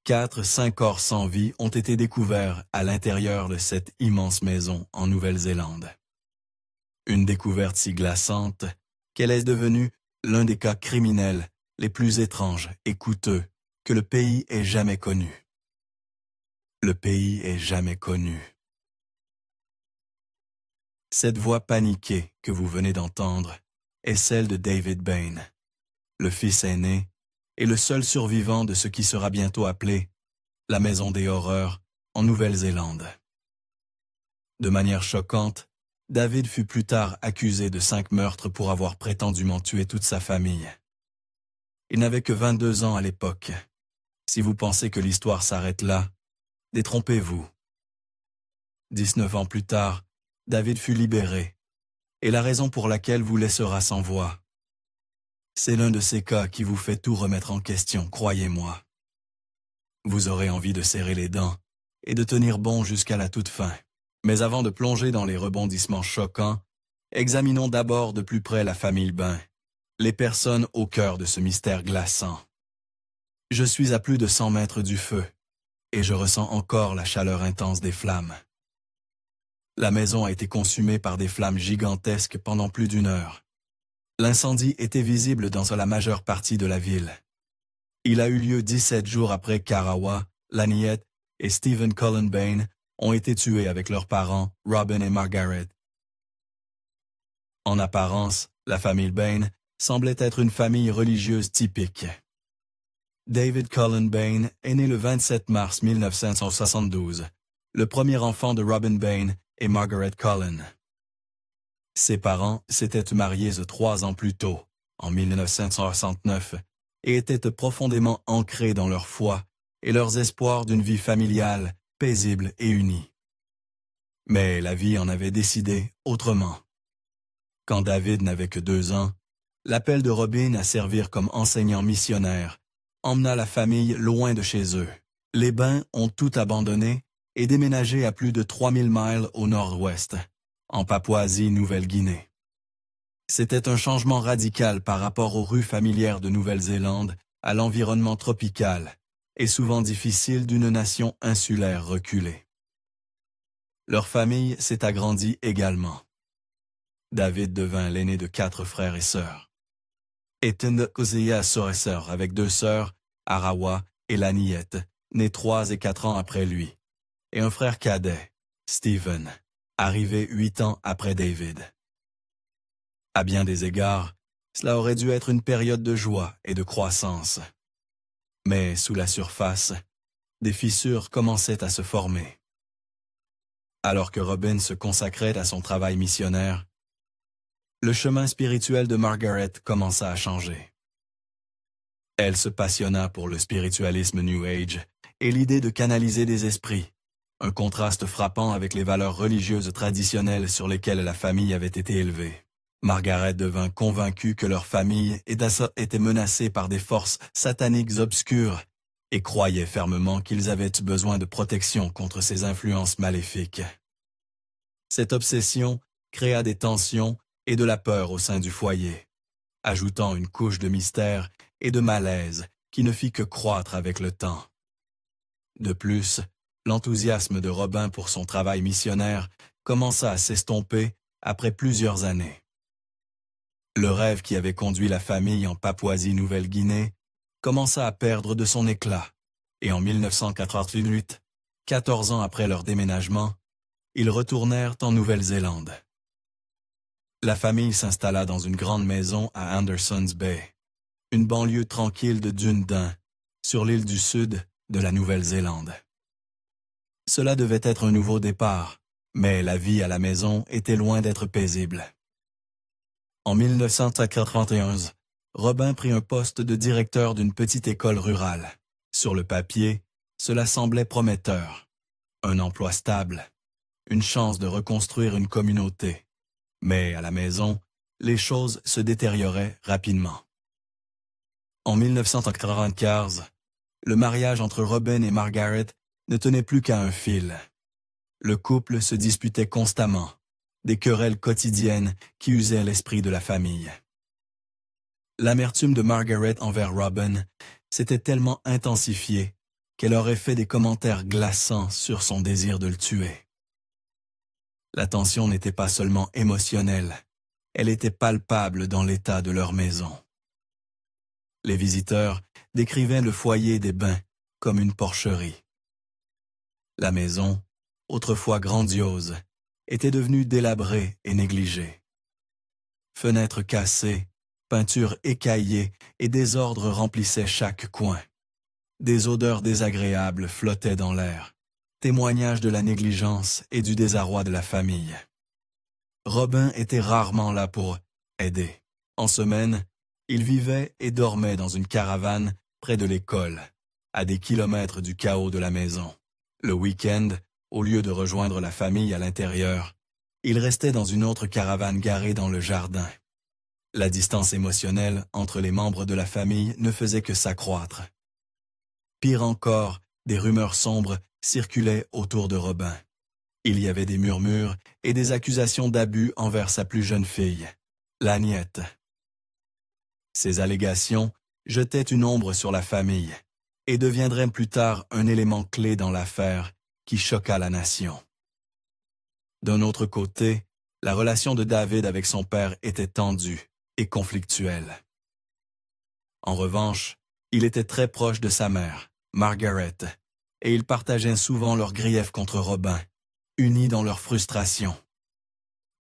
5 corps sans vie ont été découverts à l'intérieur de cette immense maison en Nouvelle-Zélande. Une découverte si glaçante qu'elle est devenue l'un des cas criminels les plus étranges et coûteux que le pays ait jamais connu. Le pays ait jamais connu. Cette voix paniquée que vous venez d'entendre est celle de David Bain, le fils aîné et le seul survivant de ce qui sera bientôt appelé la Maison des Horreurs en Nouvelle-Zélande. De manière choquante, David fut plus tard accusé de 5 meurtres pour avoir prétendument tué toute sa famille. Il n'avait que 22 ans à l'époque. Si vous pensez que l'histoire s'arrête là, détrompez-vous. 19 ans plus tard, David fut libéré, et la raison pour laquelle vous laissera sans voix. C'est l'un de ces cas qui vous fait tout remettre en question, croyez-moi. Vous aurez envie de serrer les dents et de tenir bon jusqu'à la toute fin. Mais avant de plonger dans les rebondissements choquants, examinons d'abord de plus près la famille Bain, les personnes au cœur de ce mystère glaçant. Je suis à plus de 100 mètres du feu, et je ressens encore la chaleur intense des flammes. La maison a été consumée par des flammes gigantesques pendant plus d'1 heure. L'incendie était visible dans la majeure partie de la ville. Il a eu lieu 17 jours après qu'Arawa, Laniette et Stephen Cullen Bain ont été tués avec leurs parents, Robin et Margaret. En apparence, la famille Bain semblait être une famille religieuse typique. David Cullen Bain est né le 27 mars 1972, le premier enfant de Robin Bain et Margaret Cullen. Ses parents s'étaient mariés 3 ans plus tôt, en 1969, et étaient profondément ancrés dans leur foi et leurs espoirs d'une vie familiale, paisible et unie. Mais la vie en avait décidé autrement. Quand David n'avait que 2 ans, l'appel de Robin à servir comme enseignant missionnaire emmena la famille loin de chez eux. Les Bains ont tout abandonné et déménagé à plus de 3000 miles au nord-ouest, en Papouasie-Nouvelle-Guinée. C'était un changement radical par rapport aux rues familières de Nouvelle-Zélande, à l'environnement tropical, et souvent difficile d'une nation insulaire reculée. Leur famille s'est agrandie également. David devint l'aîné de 4 frères et sœurs. Ethan Kozea sœur avec 2 sœurs, Arawa et Laniette, nés 3 et 4 ans après lui, et un frère cadet, Stephen, arrivé 8 ans après David. À bien des égards, cela aurait dû être une période de joie et de croissance. Mais sous la surface, des fissures commençaient à se former. Alors que Robin se consacrait à son travail missionnaire, le chemin spirituel de Margaret commença à changer. Elle se passionna pour le spiritualisme New Age et l'idée de canaliser des esprits, un contraste frappant avec les valeurs religieuses traditionnelles sur lesquelles la famille avait été élevée. Margaret devint convaincue que leur famille était menacée par des forces sataniques obscures et croyait fermement qu'ils avaient besoin de protection contre ces influences maléfiques. Cette obsession créa des tensions et de la peur au sein du foyer, ajoutant une couche de mystère et de malaise qui ne fit que croître avec le temps. De plus, l'enthousiasme de Robin pour son travail missionnaire commença à s'estomper après plusieurs années. Le rêve qui avait conduit la famille en Papouasie-Nouvelle-Guinée commença à perdre de son éclat, et en 1988, 14 ans après leur déménagement, ils retournèrent en Nouvelle-Zélande. La famille s'installa dans une grande maison à Andersons Bay, une banlieue tranquille de Dunedin, sur l'île du Sud de la Nouvelle-Zélande. Cela devait être un nouveau départ, mais la vie à la maison était loin d'être paisible. En 1991, Robin prit un poste de directeur d'une petite école rurale. Sur le papier, cela semblait prometteur. Un emploi stable, une chance de reconstruire une communauté. Mais à la maison, les choses se détérioraient rapidement. En 1995, le mariage entre Robin et Margaret ne tenait plus qu'à un fil. Le couple se disputait constamment, des querelles quotidiennes qui usaient l'esprit de la famille. L'amertume de Margaret envers Robin s'était tellement intensifiée qu'elle aurait fait des commentaires glaçants sur son désir de le tuer. La tension n'était pas seulement émotionnelle, elle était palpable dans l'état de leur maison. Les visiteurs décrivaient le foyer des Bain comme une porcherie. La maison, autrefois grandiose, était devenue délabrée et négligée. Fenêtres cassées, peintures écaillées et désordre remplissaient chaque coin. Des odeurs désagréables flottaient dans l'air, témoignage de la négligence et du désarroi de la famille. Robin était rarement là pour aider. En semaine, il vivait et dormait dans une caravane près de l'école, à des kilomètres du chaos de la maison. Le week-end, au lieu de rejoindre la famille à l'intérieur, il restait dans une autre caravane garée dans le jardin. La distance émotionnelle entre les membres de la famille ne faisait que s'accroître. Pire encore, des rumeurs sombres circulaient autour de Robin. Il y avait des murmures et des accusations d'abus envers sa plus jeune fille, Laniette. Ces allégations jetaient une ombre sur la famille et deviendraient plus tard un élément clé dans l'affaire qui choqua la nation. D'un autre côté, la relation de David avec son père était tendue et conflictuelle. En revanche, il était très proche de sa mère, Margaret, et ils partageaient souvent leurs griefs contre Robin, unis dans leur frustration.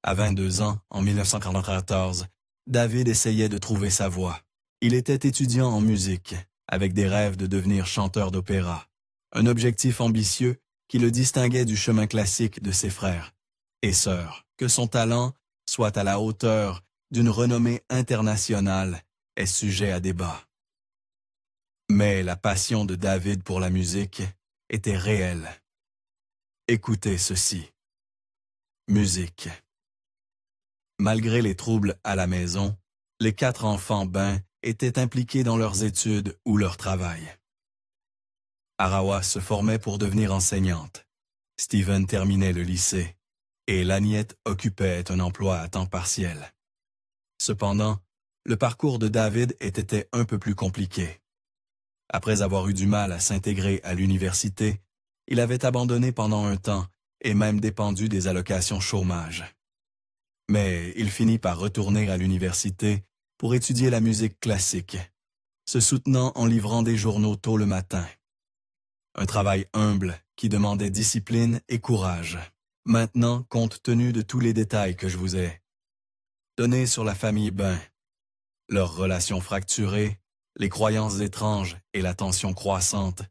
À 22 ans, en 1994, David essayait de trouver sa voie. Il était étudiant en musique, avec des rêves de devenir chanteur d'opéra, un objectif ambitieux qui le distinguait du chemin classique de ses frères et sœurs. Que son talent soit à la hauteur d'une renommée internationale est sujet à débat. Mais la passion de David pour la musique était réelle. Écoutez ceci. Musique. Malgré les troubles à la maison, les 4 enfants Bain étaient impliqués dans leurs études ou leur travail. Arawa se formait pour devenir enseignante. Steven terminait le lycée et Laniette occupait un emploi à temps partiel. Cependant, le parcours de David était un peu plus compliqué. Après avoir eu du mal à s'intégrer à l'université, il avait abandonné pendant un temps et même dépendu des allocations chômage. Mais il finit par retourner à l'université pour étudier la musique classique, se soutenant en livrant des journaux tôt le matin. Un travail humble qui demandait discipline et courage. Maintenant, compte tenu de tous les détails que je vous ai donnés sur la famille Bain, leurs relations fracturées, les croyances étranges et la tension croissante,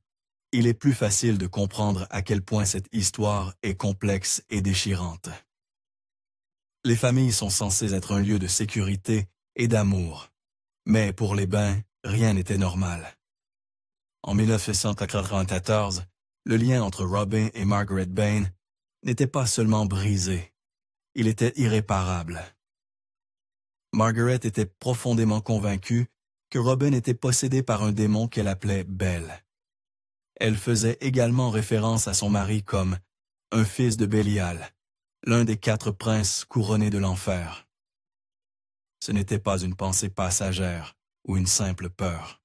il est plus facile de comprendre à quel point cette histoire est complexe et déchirante. Les familles sont censées être un lieu de sécurité et d'amour, mais pour les Bain, rien n'était normal. En 1994, le lien entre Robin et Margaret Bain n'était pas seulement brisé, il était irréparable. Margaret était profondément convaincue que Robin était possédé par un démon qu'elle appelait Bel. Elle faisait également référence à son mari comme un fils de Bélial, l'un des 4 princes couronnés de l'enfer. Ce n'était pas une pensée passagère ou une simple peur.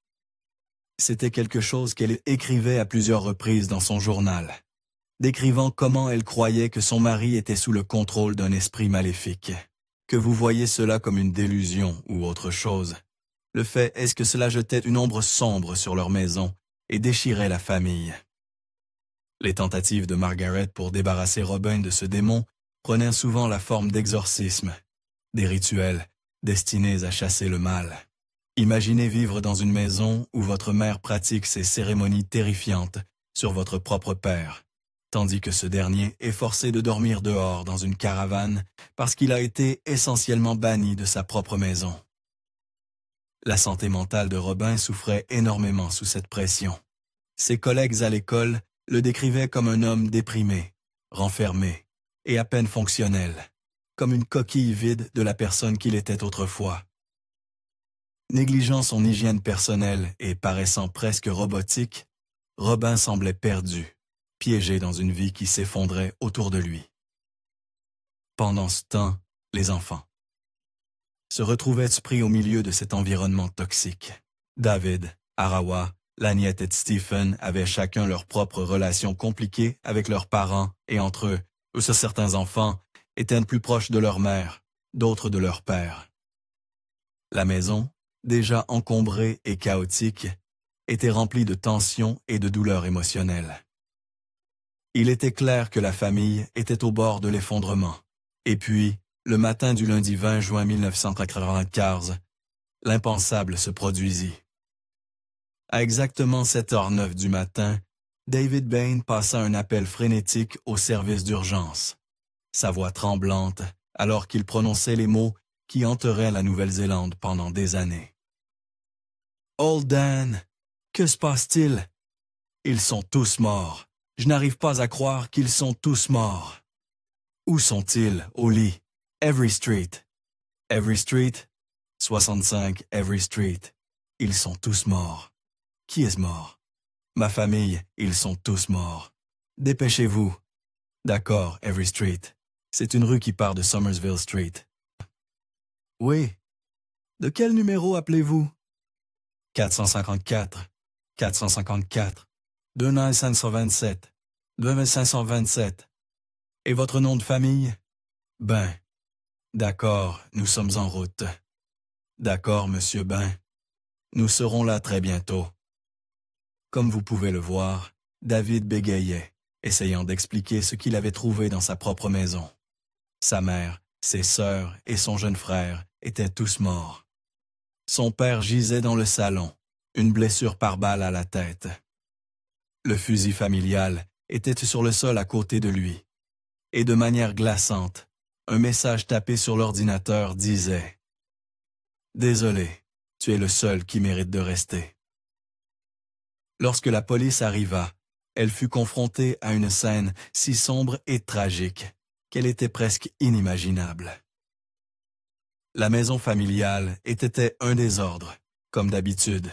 C'était quelque chose qu'elle écrivait à plusieurs reprises dans son journal, décrivant comment elle croyait que son mari était sous le contrôle d'un esprit maléfique. Que vous voyez cela comme une délusion ou autre chose, le fait est que cela jetait une ombre sombre sur leur maison et déchirait la famille. Les tentatives de Margaret pour débarrasser Robin de ce démon prenaient souvent la forme d'exorcismes, des rituels destinés à chasser le mal. Imaginez vivre dans une maison où votre mère pratique ces cérémonies terrifiantes sur votre propre père, tandis que ce dernier est forcé de dormir dehors dans une caravane parce qu'il a été essentiellement banni de sa propre maison. La santé mentale de Robin souffrait énormément sous cette pression. Ses collègues à l'école le décrivaient comme un homme déprimé, renfermé et à peine fonctionnel, comme une coquille vide de la personne qu'il était autrefois. Négligeant son hygiène personnelle et paraissant presque robotique, Robin semblait perdu, piégé dans une vie qui s'effondrait autour de lui. Pendant ce temps, les enfants se retrouvaient pris au milieu de cet environnement toxique. David, Arawa Laniette et Stephen avaient chacun leur propre relation compliquée avec leurs parents et entre eux, où certains enfants étaient plus proches de leur mère, d'autres de leur père. La maison, déjà encombrée et chaotique, était remplie de tensions et de douleurs émotionnelles. Il était clair que la famille était au bord de l'effondrement. Et puis, le matin du lundi 20 juin 1995, l'impensable se produisit. À exactement 7h09 du matin, David Bain passa un appel frénétique au service d'urgence, sa voix tremblante alors qu'il prononçait les mots qui hanteraient la Nouvelle-Zélande pendant des années. « Old Dan, que se passe-t-il? Ils sont tous morts. Je n'arrive pas à croire qu'ils sont tous morts. Où sont-ils, au lit? Every Street. Every Street? 65 Every Street. Ils sont tous morts. Qui est mort? Ma famille, ils sont tous morts. Dépêchez-vous. D'accord, Every Street. C'est une rue qui part de Somersville Street. Oui. De quel numéro appelez-vous? 454. 454. 2527. 2527. Et votre nom de famille? Ben. D'accord, nous sommes en route. D'accord, monsieur Ben. Nous serons là très bientôt. Comme vous pouvez le voir, David bégayait, essayant d'expliquer ce qu'il avait trouvé dans sa propre maison. Sa mère, ses sœurs et son jeune frère étaient tous morts. Son père gisait dans le salon, une blessure par balle à la tête. Le fusil familial était sur le sol à côté de lui. Et de manière glaçante, un message tapé sur l'ordinateur disait « Désolé, tu es le seul qui mérite de rester. » Lorsque la police arriva, elle fut confrontée à une scène si sombre et tragique qu'elle était presque inimaginable. La maison familiale était un désordre, comme d'habitude,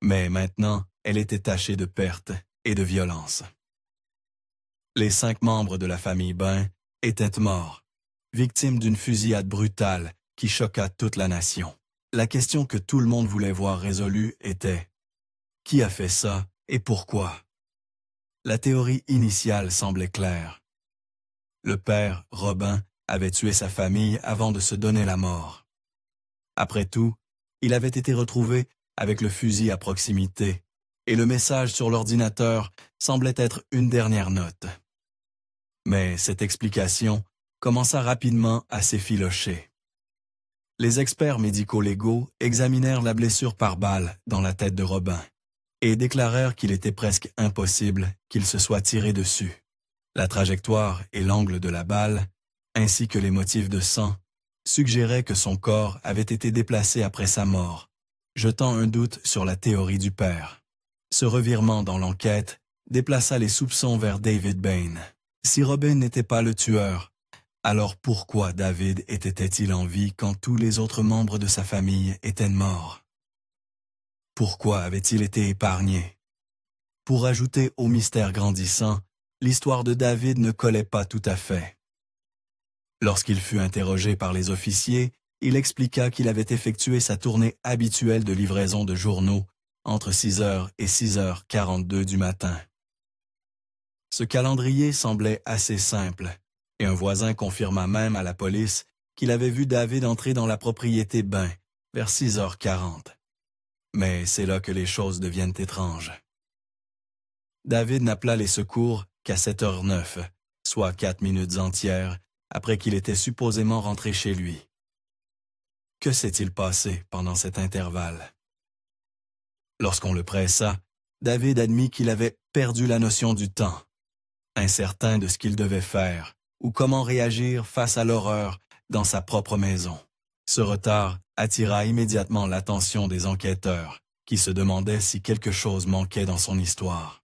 mais maintenant elle était tachée de pertes et de violence. Les 5 membres de la famille Bain étaient morts, victimes d'une fusillade brutale qui choqua toute la nation. La question que tout le monde voulait voir résolue était « Qui a fait ça et pourquoi ?» La théorie initiale semblait claire. Le père, Robin, avait tué sa famille avant de se donner la mort. Après tout, il avait été retrouvé avec le fusil à proximité, et le message sur l'ordinateur semblait être une dernière note. Mais cette explication commença rapidement à s'effilocher. Les experts médico-légaux examinèrent la blessure par balle dans la tête de Robin et déclarèrent qu'il était presque impossible qu'il se soit tiré dessus. La trajectoire et l'angle de la balle, ainsi que les motifs de sang, suggéraient que son corps avait été déplacé après sa mort, jetant un doute sur la théorie du père. Ce revirement dans l'enquête déplaça les soupçons vers David Bain. Si Robin n'était pas le tueur, alors pourquoi David était-il en vie quand tous les autres membres de sa famille étaient morts? Pourquoi avait-il été épargné? Pour ajouter au mystère grandissant, l'histoire de David ne collait pas tout à fait. Lorsqu'il fut interrogé par les officiers, il expliqua qu'il avait effectué sa tournée habituelle de livraison de journaux entre 6h et 6h42 du matin. Ce calendrier semblait assez simple, et un voisin confirma même à la police qu'il avait vu David entrer dans la propriété Bain vers 6h40. Mais c'est là que les choses deviennent étranges. David n'appela les secours qu'à 7h09, soit 4 minutes entières après qu'il était supposément rentré chez lui. Que s'est-il passé pendant cet intervalle? Lorsqu'on le pressa, David admit qu'il avait perdu la notion du temps, incertain de ce qu'il devait faire ou comment réagir face à l'horreur dans sa propre maison. Ce retard attira immédiatement l'attention des enquêteurs qui se demandaient si quelque chose manquait dans son histoire.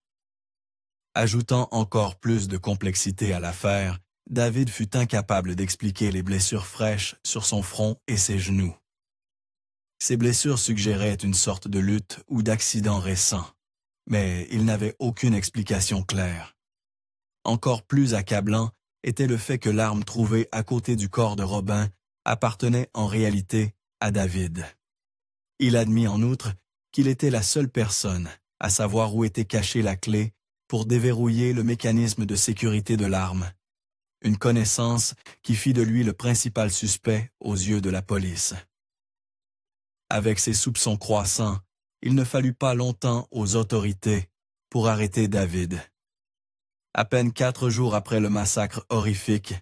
Ajoutant encore plus de complexité à l'affaire, David fut incapable d'expliquer les blessures fraîches sur son front et ses genoux. Ces blessures suggéraient une sorte de lutte ou d'accident récent, mais il n'avait aucune explication claire. Encore plus accablant était le fait que l'arme trouvée à côté du corps de Robin appartenait en réalité à David. Il admit en outre qu'il était la seule personne à savoir où était cachée la clé pour déverrouiller le mécanisme de sécurité de l'arme. Une connaissance qui fit de lui le principal suspect aux yeux de la police. Avec ses soupçons croissants, il ne fallut pas longtemps aux autorités pour arrêter David. À peine 4 jours après le massacre horrifique,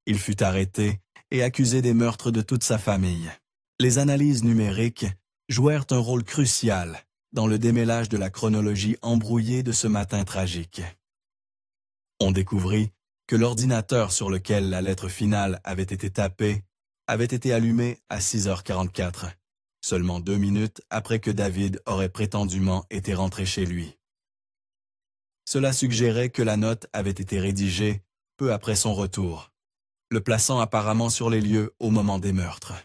il fut arrêté et accusé des meurtres de toute sa famille. Les analyses numériques jouèrent un rôle crucial dans le démêlage de la chronologie embrouillée de ce matin tragique. On découvrit que l'ordinateur sur lequel la lettre finale avait été tapée avait été allumé à 6h44, seulement 2 minutes après que David aurait prétendument été rentré chez lui. Cela suggérait que la note avait été rédigée peu après son retour, le plaçant apparemment sur les lieux au moment des meurtres.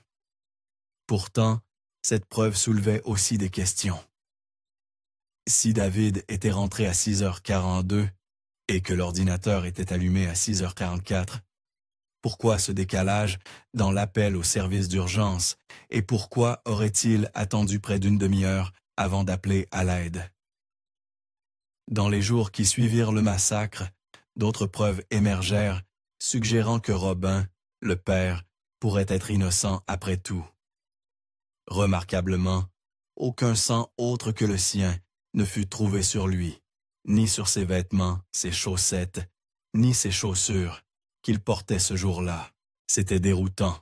Pourtant, cette preuve soulevait aussi des questions. Si David était rentré à 6h42 et que l'ordinateur était allumé à 6h44, pourquoi ce décalage dans l'appel au service d'urgence et pourquoi aurait-il attendu près d'une demi-heure avant d'appeler à l'aide? Dans les jours qui suivirent le massacre, d'autres preuves émergèrent, suggérant que Robin, le père, pourrait être innocent après tout. Remarquablement, aucun sang autre que le sien ne fut trouvé sur lui, ni sur ses vêtements, ses chaussettes, ni ses chaussures qu'il portait ce jour-là. C'était déroutant,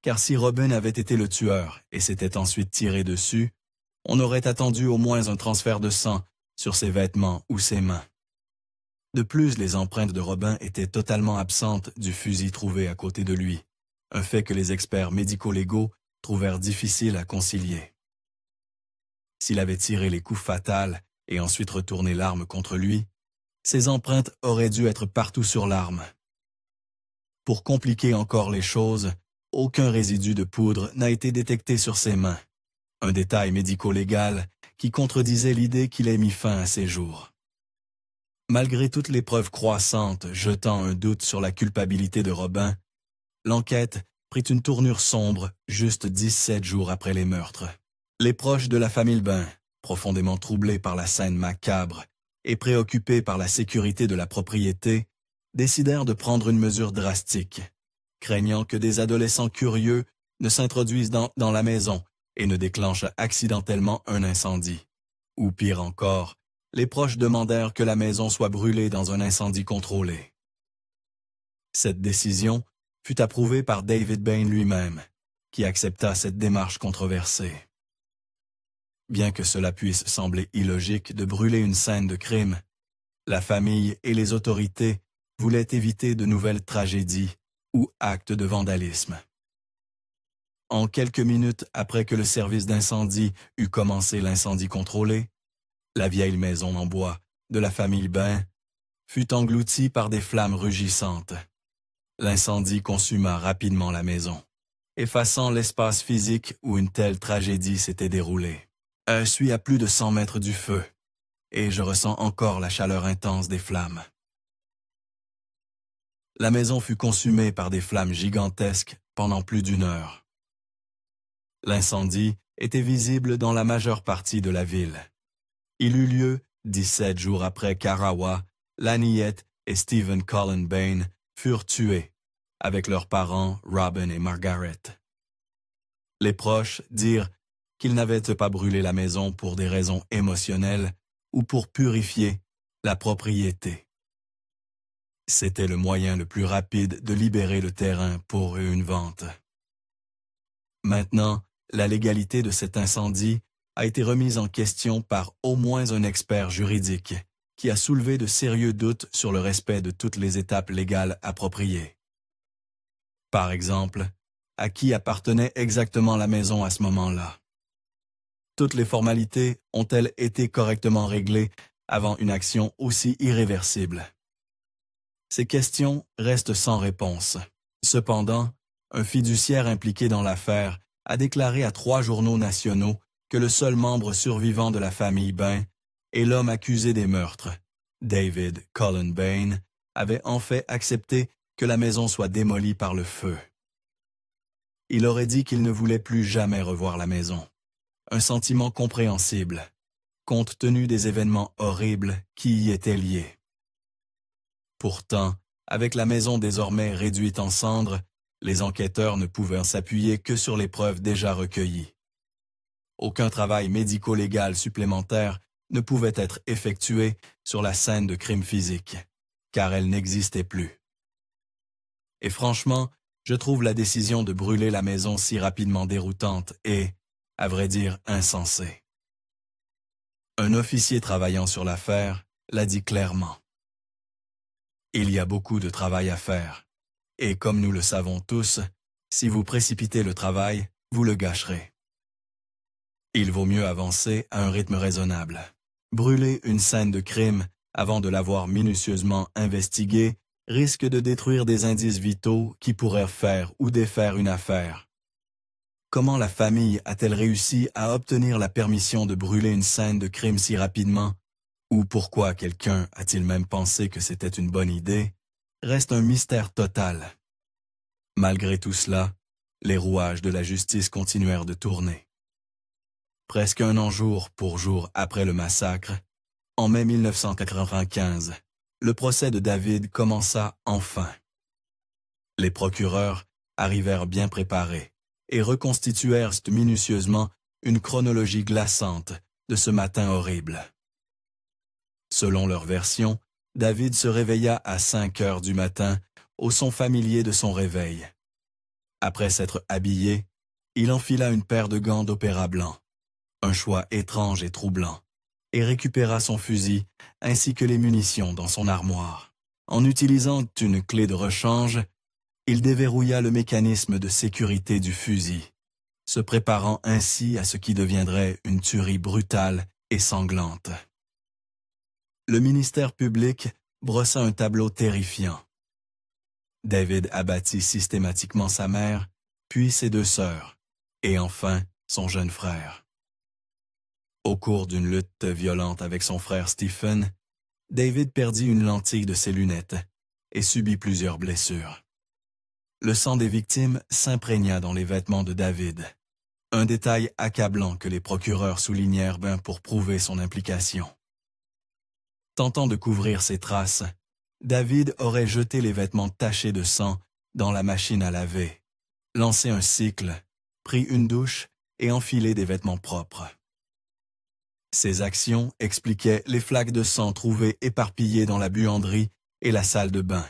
car si Robin avait été le tueur et s'était ensuite tiré dessus, on aurait attendu au moins un transfert de sang sur ses vêtements ou ses mains. De plus, les empreintes de Robin étaient totalement absentes du fusil trouvé à côté de lui, un fait que les experts médico-légaux trouvèrent difficile à concilier. S'il avait tiré les coups fatals et ensuite retourné l'arme contre lui, ces empreintes auraient dû être partout sur l'arme. Pour compliquer encore les choses, aucun résidu de poudre n'a été détecté sur ses mains, un détail médico-légal qui contredisait l'idée qu'il ait mis fin à ses jours. Malgré toutes les preuves croissantes jetant un doute sur la culpabilité de Robin, l'enquête prit une tournure sombre juste 17 jours après les meurtres. Les proches de la famille Bain, profondément troublés par la scène macabre et préoccupés par la sécurité de la propriété, décidèrent de prendre une mesure drastique, craignant que des adolescents curieux ne s'introduisent dans la maison et ne déclenchent accidentellement un incendie. Ou pire encore, les proches demandèrent que la maison soit brûlée dans un incendie contrôlé. Cette décision fut approuvée par David Bain lui-même, qui accepta cette démarche controversée. Bien que cela puisse sembler illogique de brûler une scène de crime, la famille et les autorités voulaient éviter de nouvelles tragédies ou actes de vandalisme. En quelques minutes après que le service d'incendie eut commencé l'incendie contrôlé, la vieille maison en bois de la famille Bain fut engloutie par des flammes rugissantes. L'incendie consuma rapidement la maison, effaçant l'espace physique où une telle tragédie s'était déroulée. Je suis à plus de 100 mètres du feu, et je ressens encore la chaleur intense des flammes. La maison fut consumée par des flammes gigantesques pendant plus d'1 heure. L'incendie était visible dans la majeure partie de la ville. Il eut lieu 17 jours après qu'Arawa, Laniette et Stephen Cullen Bain furent tués, avec leurs parents Robin et Margaret. Les proches dirent qu'ils n'avaient pas brûlé la maison pour des raisons émotionnelles ou pour purifier la propriété. C'était le moyen le plus rapide de libérer le terrain pour une vente. Maintenant, la légalité de cet incendie a été remise en question par au moins un expert juridique qui a soulevé de sérieux doutes sur le respect de toutes les étapes légales appropriées. Par exemple, à qui appartenait exactement la maison à ce moment-là? Toutes les formalités ont-elles été correctement réglées avant une action aussi irréversible? Ces questions restent sans réponse. Cependant, un fiduciaire impliqué dans l'affaire a déclaré à 3 journaux nationaux que le seul membre survivant de la famille Bain et l'homme accusé des meurtres, David Cullen Bain, avait en fait accepté que la maison soit démolie par le feu. Il aurait dit qu'il ne voulait plus jamais revoir la maison. Un sentiment compréhensible, compte tenu des événements horribles qui y étaient liés. Pourtant, avec la maison désormais réduite en cendres, les enquêteurs ne pouvaient s'appuyer que sur les preuves déjà recueillies. Aucun travail médico-légal supplémentaire ne pouvait être effectué sur la scène de crime physique, car elle n'existait plus. Et franchement, je trouve la décision de brûler la maison si rapidement déroutante et, à vrai dire, insensée. Un officier travaillant sur l'affaire l'a dit clairement. Il y a beaucoup de travail à faire, et comme nous le savons tous, si vous précipitez le travail, vous le gâcherez. Il vaut mieux avancer à un rythme raisonnable. Brûler une scène de crime avant de l'avoir minutieusement investiguée risque de détruire des indices vitaux qui pourraient faire ou défaire une affaire. Comment la famille a-t-elle réussi à obtenir la permission de brûler une scène de crime si rapidement? Ou pourquoi quelqu'un a-t-il même pensé que c'était une bonne idée? Reste un mystère total. Malgré tout cela, les rouages de la justice continuèrent de tourner. Presque un an jour pour jour après le massacre, en mai 1995, le procès de David commença enfin. Les procureurs arrivèrent bien préparés et reconstituèrent minutieusement une chronologie glaçante de ce matin horrible. Selon leur version, David se réveilla à 5 heures du matin au son familier de son réveil. Après s'être habillé, il enfila une paire de gants d'opéra blanc, un choix étrange et troublant, et récupéra son fusil ainsi que les munitions dans son armoire. En utilisant une clé de rechange, il déverrouilla le mécanisme de sécurité du fusil, se préparant ainsi à ce qui deviendrait une tuerie brutale et sanglante. Le ministère public brossa un tableau terrifiant. David abattit systématiquement sa mère, puis ses 2 sœurs, et enfin son jeune frère. Au cours d'une lutte violente avec son frère Stephen, David perdit une lentille de ses lunettes et subit plusieurs blessures. Le sang des victimes s'imprégna dans les vêtements de David, un détail accablant que les procureurs soulignèrent pour prouver son implication. Tentant de couvrir ses traces, David aurait jeté les vêtements tachés de sang dans la machine à laver, lancé un cycle, pris une douche et enfilé des vêtements propres. Ces actions expliquaient les flaques de sang trouvées éparpillées dans la buanderie et la salle de bain,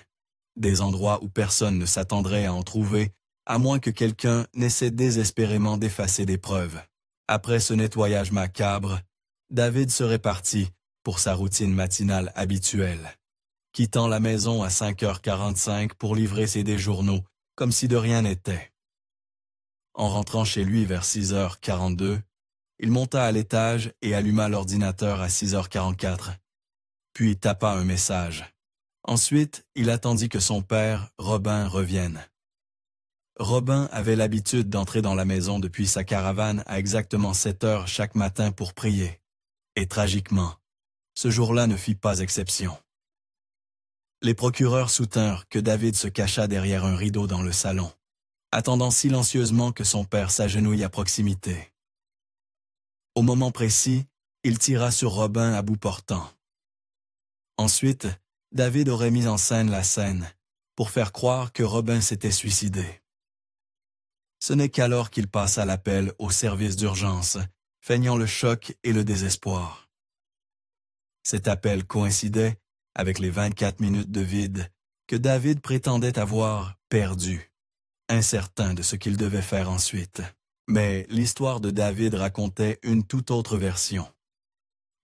des endroits où personne ne s'attendrait à en trouver, à moins que quelqu'un n'essaie désespérément d'effacer des preuves. Après ce nettoyage macabre, David serait parti pour sa routine matinale habituelle, quittant la maison à 5h45 pour livrer ses journaux, comme si de rien n'était. En rentrant chez lui vers 6h42, il monta à l'étage et alluma l'ordinateur à 6h44, puis tapa un message. Ensuite, il attendit que son père, Robin, revienne. Robin avait l'habitude d'entrer dans la maison depuis sa caravane à exactement 7 heures chaque matin pour prier. Et tragiquement, ce jour-là ne fit pas exception. Les procureurs soutinrent que David se cacha derrière un rideau dans le salon, attendant silencieusement que son père s'agenouille à proximité. Au moment précis, il tira sur Robin à bout portant. Ensuite, David aurait mis en scène la scène pour faire croire que Robin s'était suicidé. Ce n'est qu'alors qu'il passa l'appel au service d'urgence, feignant le choc et le désespoir. Cet appel coïncidait avec les 24 minutes de vide que David prétendait avoir perdu, incertain de ce qu'il devait faire ensuite. Mais l'histoire de David racontait une toute autre version.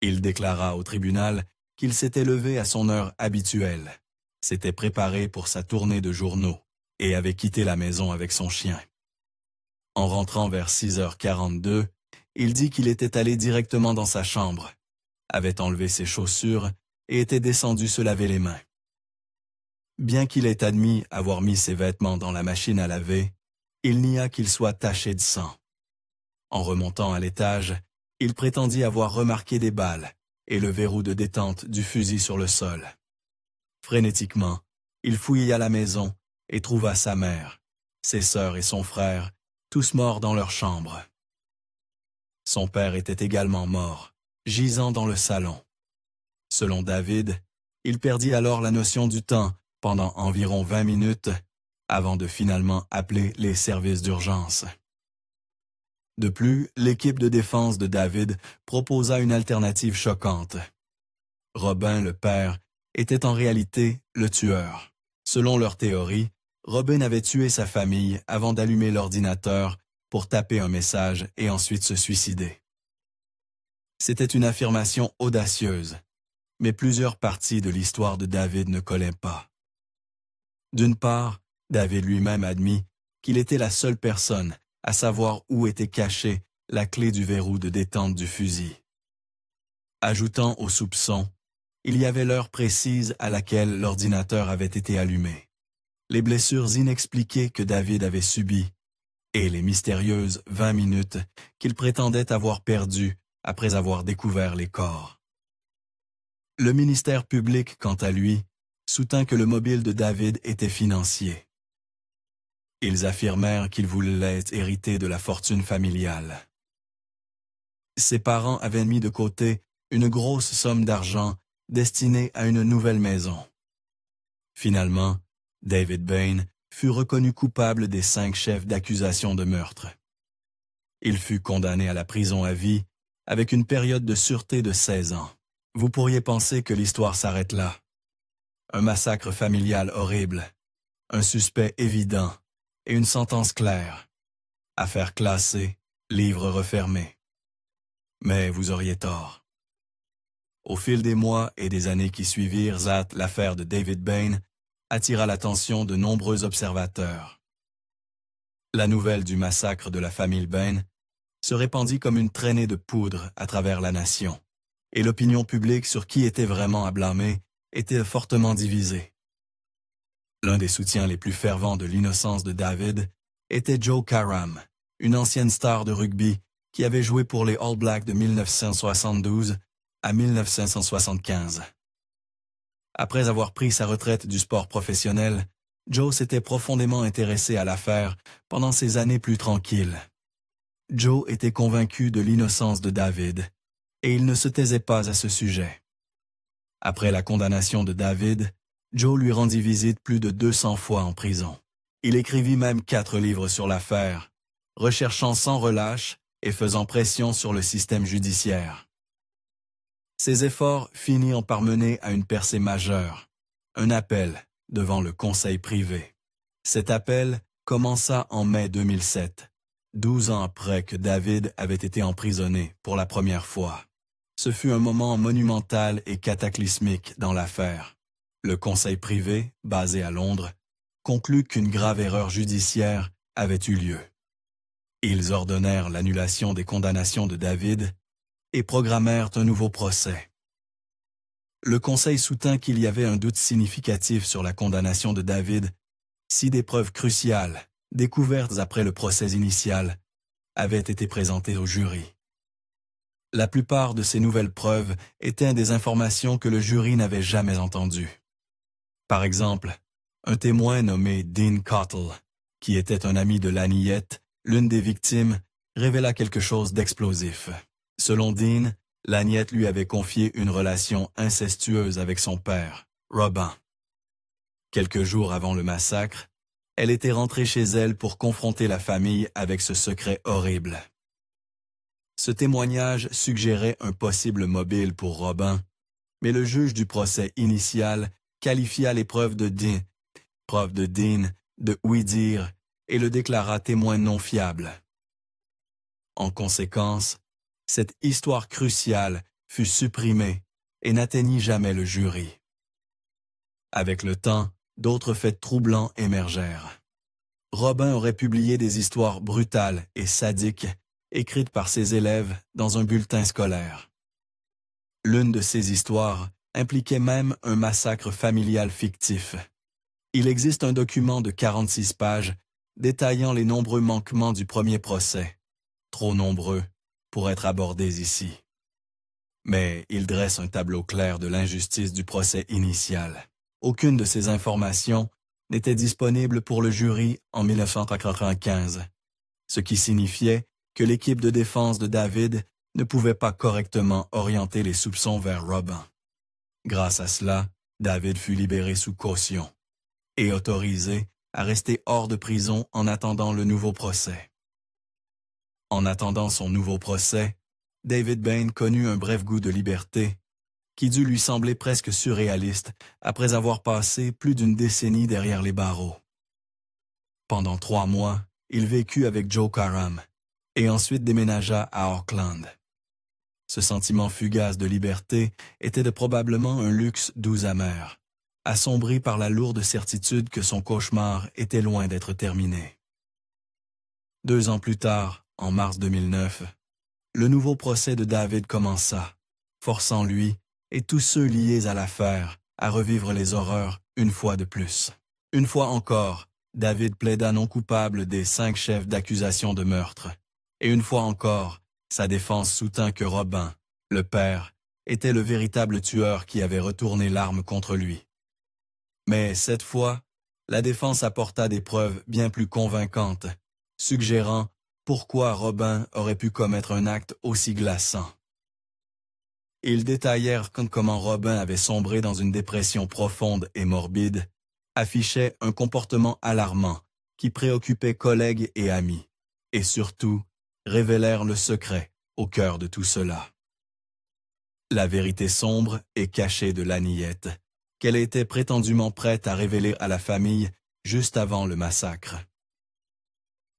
Il déclara au tribunal qu'il s'était levé à son heure habituelle, s'était préparé pour sa tournée de journaux et avait quitté la maison avec son chien. En rentrant vers 6h42, il dit qu'il était allé directement dans sa chambre, avait enlevé ses chaussures et était descendu se laver les mains. Bien qu'il ait admis avoir mis ses vêtements dans la machine à laver, il nia qu'il soit taché de sang. En remontant à l'étage, il prétendit avoir remarqué des balles et le verrou de détente du fusil sur le sol. Frénétiquement, il fouilla la maison et trouva sa mère, ses sœurs et son frère, tous morts dans leur chambre. Son père était également mort, gisant dans le salon. Selon David, il perdit alors la notion du temps pendant environ 20 minutes avant de finalement appeler les services d'urgence. De plus, l'équipe de défense de David proposa une alternative choquante. Robin, le père, était en réalité le tueur. Selon leur théorie, Robin avait tué sa famille avant d'allumer l'ordinateur pour taper un message et ensuite se suicider. C'était une affirmation audacieuse, mais plusieurs parties de l'histoire de David ne collaient pas. D'une part, David lui-même admit qu'il était la seule personne à savoir où était cachée la clé du verrou de détente du fusil. Ajoutant aux soupçons, il y avait l'heure précise à laquelle l'ordinateur avait été allumé, les blessures inexpliquées que David avait subies et les mystérieuses 20 minutes qu'il prétendait avoir perdues après avoir découvert les corps. Le ministère public, quant à lui, soutint que le mobile de David était financier. Ils affirmèrent qu'il voulait hériter de la fortune familiale. Ses parents avaient mis de côté une grosse somme d'argent destinée à une nouvelle maison. Finalement, David Bain fut reconnu coupable des 5 chefs d'accusation de meurtre. Il fut condamné à la prison à vie avec une période de sûreté de 16 ans. Vous pourriez penser que l'histoire s'arrête là. Un massacre familial horrible, un suspect évident et une sentence claire. Affaire classée, livre refermé. Mais vous auriez tort. Au fil des mois et des années qui suivirent, l'affaire de David Bain attira l'attention de nombreux observateurs. La nouvelle du massacre de la famille Bain se répandit comme une traînée de poudre à travers la nation, et l'opinion publique sur qui était vraiment à blâmer était fortement divisée. L'un des soutiens les plus fervents de l'innocence de David était Joe Karam, une ancienne star de rugby qui avait joué pour les All Blacks de 1972 à 1975. Après avoir pris sa retraite du sport professionnel, Joe s'était profondément intéressé à l'affaire pendant ses années plus tranquilles. Joe était convaincu de l'innocence de David, et il ne se taisait pas à ce sujet. Après la condamnation de David, Joe lui rendit visite plus de 200 fois en prison. Il écrivit même 4 livres sur l'affaire, recherchant sans relâche et faisant pression sur le système judiciaire. Ses efforts finirent par mener à une percée majeure, un appel devant le conseil privé. Cet appel commença en mai 2007, 12 ans après que David avait été emprisonné pour la première fois. Ce fut un moment monumental et cataclysmique dans l'affaire. Le conseil privé, basé à Londres, conclut qu'une grave erreur judiciaire avait eu lieu. Ils ordonnèrent l'annulation des condamnations de David et programmèrent un nouveau procès. Le conseil soutint qu'il y avait un doute significatif sur la condamnation de David si des preuves cruciales, découvertes après le procès initial, avaient été présentées au jury. La plupart de ces nouvelles preuves étaient des informations que le jury n'avait jamais entendues. Par exemple, un témoin nommé Dean Cottle, qui était un ami de Laniette, l'une des victimes, révéla quelque chose d'explosif. Selon Dean, Laniette lui avait confié une relation incestueuse avec son père, Robin. Quelques jours avant le massacre, elle était rentrée chez elle pour confronter la famille avec ce secret horrible. Ce témoignage suggérait un possible mobile pour Robin, mais le juge du procès initial qualifia les preuves de Dean de oui-dire et le déclara témoin non fiable. En conséquence, cette histoire cruciale fut supprimée et n'atteignit jamais le jury. Avec le temps, d'autres faits troublants émergèrent. Robin aurait publié des histoires brutales et sadiques écrites par ses élèves dans un bulletin scolaire. L'une de ces histoires impliquait même un massacre familial fictif. Il existe un document de 46 pages détaillant les nombreux manquements du premier procès, trop nombreux pour être abordés ici. Mais il dresse un tableau clair de l'injustice du procès initial. Aucune de ces informations n'était disponible pour le jury en 1995, ce qui signifiait que l'équipe de défense de David ne pouvait pas correctement orienter les soupçons vers Robin. Grâce à cela, David fut libéré sous caution et autorisé à rester hors de prison en attendant le nouveau procès. En attendant son nouveau procès, David Bain connut un bref goût de liberté qui dut lui sembler presque surréaliste après avoir passé plus d'une décennie derrière les barreaux. Pendant 3 mois, il vécut avec Joe Karam et ensuite déménagea à Auckland. Ce sentiment fugace de liberté était probablement un luxe doux amer, assombri par la lourde certitude que son cauchemar était loin d'être terminé. 2 ans plus tard, en mars 2009, le nouveau procès de David commença, forçant lui et tous ceux liés à l'affaire à revivre les horreurs une fois de plus. Une fois encore, David plaida non coupable des 5 chefs d'accusation de meurtre. Et une fois encore, sa défense soutint que Robin, le père, était le véritable tueur qui avait retourné l'arme contre lui. Mais cette fois, la défense apporta des preuves bien plus convaincantes, suggérant pourquoi Robin aurait pu commettre un acte aussi glaçant. Ils détaillèrent comment Robin avait sombré dans une dépression profonde et morbide, affichait un comportement alarmant qui préoccupait collègues et amis, et surtout révélèrent le secret au cœur de tout cela. La vérité sombre et cachée de Laniette, qu'elle était prétendument prête à révéler à la famille juste avant le massacre.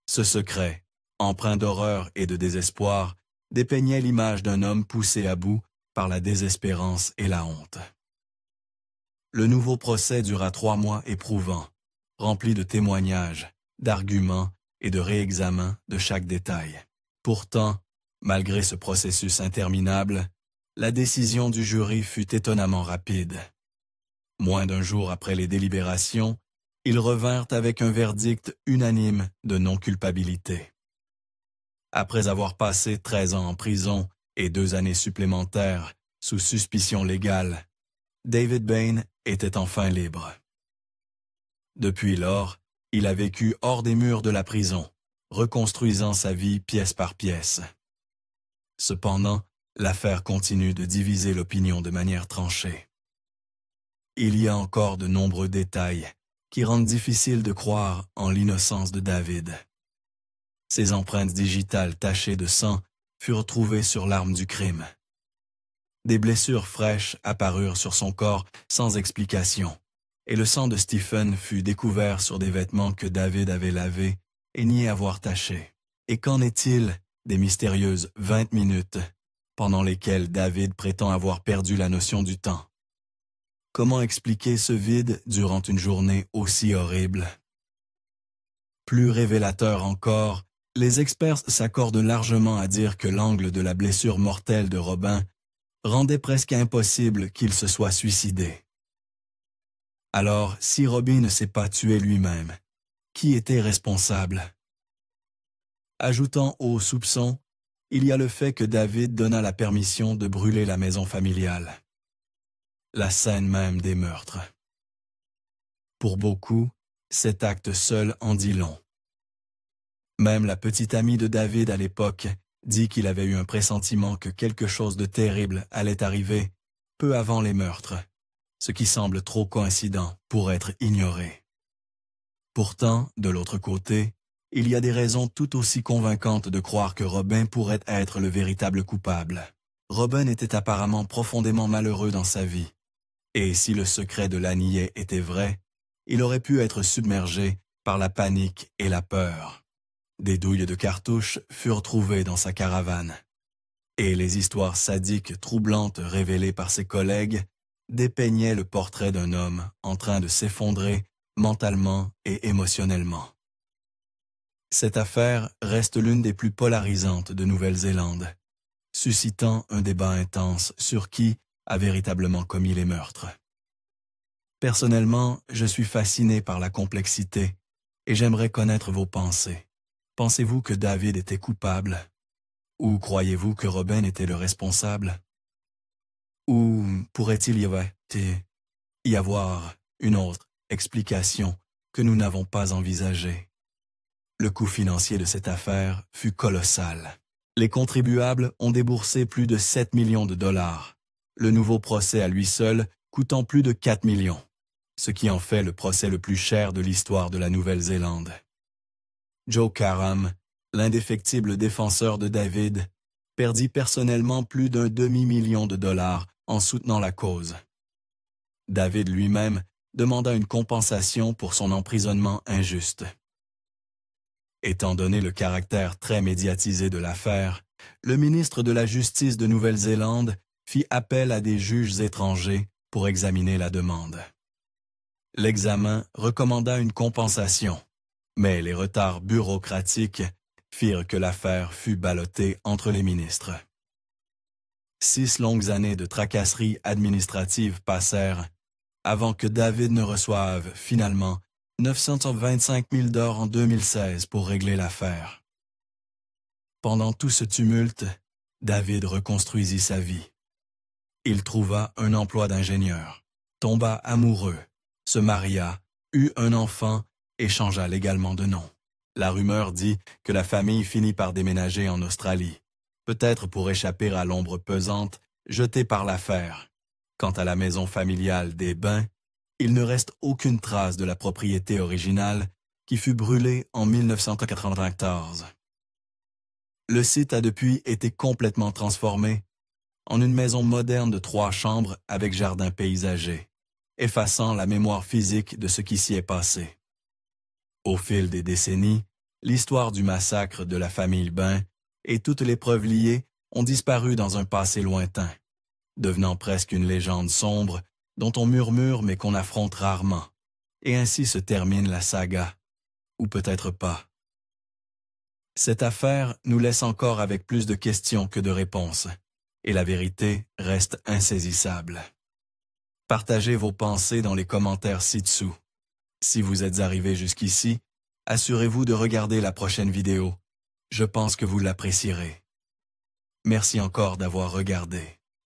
Ce secret, empreint d'horreur et de désespoir, dépeignait l'image d'un homme poussé à bout par la désespérance et la honte. Le nouveau procès dura 3 mois éprouvants, rempli de témoignages, d'arguments et de réexamens de chaque détail. Pourtant, malgré ce processus interminable, la décision du jury fut étonnamment rapide. Moins d'1 jour après les délibérations, ils revinrent avec un verdict unanime de non-culpabilité. Après avoir passé 13 ans en prison et 2 années supplémentaires sous suspicion légale, David Bain était enfin libre. Depuis lors, il a vécu hors des murs de la prison, reconstruisant sa vie pièce par pièce. Cependant, l'affaire continue de diviser l'opinion de manière tranchée. Il y a encore de nombreux détails qui rendent difficile de croire en l'innocence de David. Ses empreintes digitales tachées de sang furent trouvées sur l'arme du crime. Des blessures fraîches apparurent sur son corps sans explication, et le sang de Stephen fut découvert sur des vêtements que David avait lavés et niait avoir tachés. Et qu'en est-il des mystérieuses 20 minutes pendant lesquelles David prétend avoir perdu la notion du temps? Comment expliquer ce vide durant une journée aussi horrible? Plus révélateur encore, les experts s'accordent largement à dire que l'angle de la blessure mortelle de Robin rendait presque impossible qu'il se soit suicidé. Alors, si Robin ne s'est pas tué lui-même, qui était responsable? Ajoutant aux soupçons, il y a le fait que David donna la permission de brûler la maison familiale, la scène même des meurtres. Pour beaucoup, cet acte seul en dit long. Même la petite amie de David à l'époque dit qu'il avait eu un pressentiment que quelque chose de terrible allait arriver peu avant les meurtres, ce qui semble trop coïncident pour être ignoré. Pourtant, de l'autre côté, il y a des raisons tout aussi convaincantes de croire que Robin pourrait être le véritable coupable. Robin était apparemment profondément malheureux dans sa vie, et si le secret de Laniet était vrai, il aurait pu être submergé par la panique et la peur. Des douilles de cartouches furent trouvées dans sa caravane, et les histoires sadiques troublantes révélées par ses collègues dépeignaient le portrait d'un homme en train de s'effondrer mentalement et émotionnellement. Cette affaire reste l'une des plus polarisantes de Nouvelle-Zélande, suscitant un débat intense sur qui a véritablement commis les meurtres. Personnellement, je suis fasciné par la complexité et j'aimerais connaître vos pensées. Pensez-vous que David était coupable? Ou croyez-vous que Robin était le responsable? Ou pourrait-il y avoir une autre explication que nous n'avons pas envisagée? Le coût financier de cette affaire fut colossal. Les contribuables ont déboursé plus de 7 millions de dollars, le nouveau procès à lui seul coûtant plus de 4 millions, ce qui en fait le procès le plus cher de l'histoire de la Nouvelle-Zélande. Joe Karam, l'indéfectible défenseur de David, perdit personnellement plus d'un demi-million de dollars en soutenant la cause. David lui-même demanda une compensation pour son emprisonnement injuste. Étant donné le caractère très médiatisé de l'affaire, le ministre de la Justice de Nouvelle-Zélande fit appel à des juges étrangers pour examiner la demande. L'examen recommanda une compensation, mais les retards bureaucratiques firent que l'affaire fut ballottée entre les ministres. 6 longues années de tracasseries administratives passèrent avant que David ne reçoive finalement 925 000 $ en 2016 pour régler l'affaire. Pendant tout ce tumulte, David reconstruisit sa vie. Il trouva un emploi d'ingénieur, tomba amoureux, se maria, eut un enfant et changea légalement de nom. La rumeur dit que la famille finit par déménager en Australie, peut-être pour échapper à l'ombre pesante jetée par l'affaire. Quant à la maison familiale des Bains, il ne reste aucune trace de la propriété originale qui fut brûlée en 1994. Le site a depuis été complètement transformé en une maison moderne de 3 chambres avec jardin paysager, effaçant la mémoire physique de ce qui s'y est passé. Au fil des décennies, l'histoire du massacre de la famille Bain et toutes les preuves liées ont disparu dans un passé lointain, devenant presque une légende sombre dont on murmure mais qu'on affronte rarement, et ainsi se termine la saga, ou peut-être pas. Cette affaire nous laisse encore avec plus de questions que de réponses, et la vérité reste insaisissable. Partagez vos pensées dans les commentaires ci-dessous. Si vous êtes arrivé jusqu'ici, assurez-vous de regarder la prochaine vidéo. Je pense que vous l'apprécierez. Merci encore d'avoir regardé.